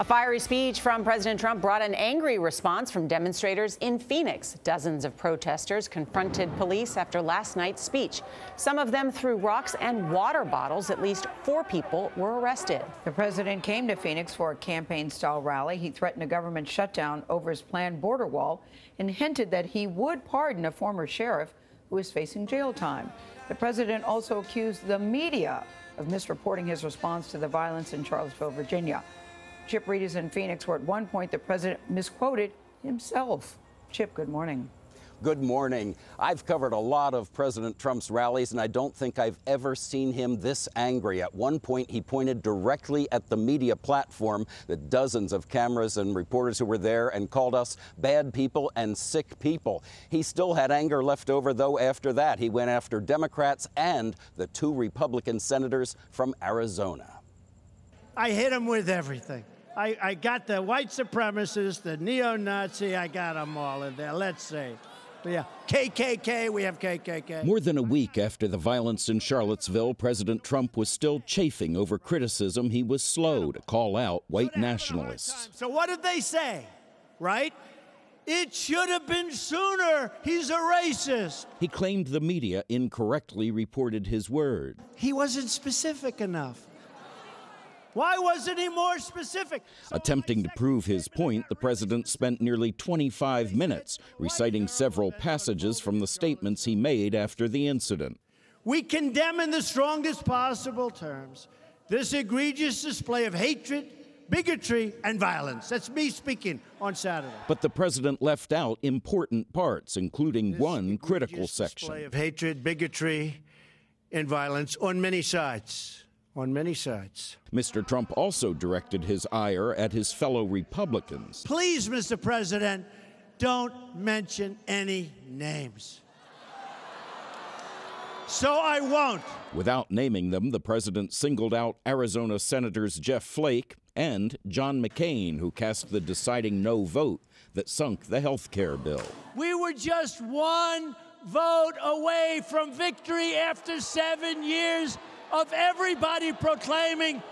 A fiery speech from President Trump brought an angry response from demonstrators in Phoenix. Dozens of protesters confronted police after last night's speech. Some of them threw rocks and water bottles. At least 4 people were arrested. The president came to Phoenix for a campaign-style rally. He threatened a government shutdown over his planned border wall and hinted that he would pardon a former sheriff who is facing jail time. The president also accused the media of misreporting his response to the violence in Charlottesville, Virginia. Chip Reid is in Phoenix, where at one point the president misquoted himself. Chip, good morning. Good morning. I've covered a lot of President Trump's rallies, and I don't think I've ever seen him this angry. At one point, he pointed directly at the media platform, the dozens of cameras and reporters who were there, and called us bad people and sick people. He still had anger left over, though, after that. He went after Democrats and the 2 Republican senators from Arizona. I hit him with everything. I got the white supremacists, the neo-Nazi, I got them all in there, let's see. Yeah, KKK, we have KKK. More than a week after the violence in Charlottesville, President Trump was still chafing over criticism he was slow to call out white nationalists. So what did they say, right? It should have been sooner. He's a racist. He claimed the media incorrectly reported his word. He wasn't specific enough. Why wasn't he more specific? Attempting to prove his point, the president spent nearly 25 minutes reciting several passages from the statements he made after the incident. We condemn in the strongest possible terms this egregious display of hatred, bigotry, and violence. That's me speaking on Saturday. But the president left out important parts, including one critical section. Display of hatred, bigotry, and violence on many sides. On many sides. Mr. Trump also directed his ire at his fellow Republicans. Please, Mr. President, don't mention any names. So I won't. Without naming them, the president singled out Arizona Senators Jeff Flake and John McCain, who cast the deciding no vote that sunk the health care bill. We were just 1 vote away from victory after 7 years of everybody proclaiming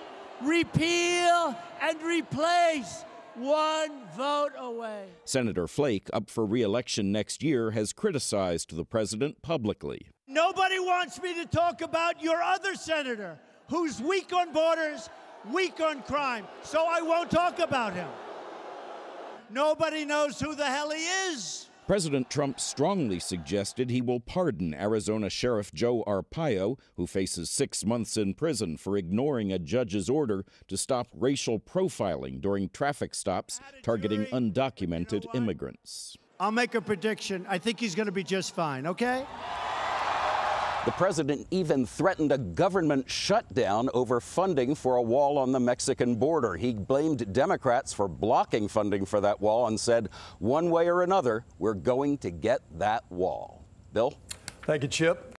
repeal and replace. 1 vote away. Senator Flake, up for re-election next year, has criticized the president publicly. Nobody wants me to talk about your other senator who's weak on borders, weak on crime, so I won't talk about him. Nobody knows who the hell he is. President Trump strongly suggested he will pardon Arizona Sheriff Joe Arpaio, who faces 6 months in prison for ignoring a judge's order to stop racial profiling during traffic stops targeting undocumented immigrants. I'll make a prediction. I think he's going to be just fine, okay? The president even threatened a government shutdown over funding for a wall on the Mexican border. He blamed Democrats for blocking funding for that wall and said, one way or another, we're going to get that wall. Bill? Thank you, Chip.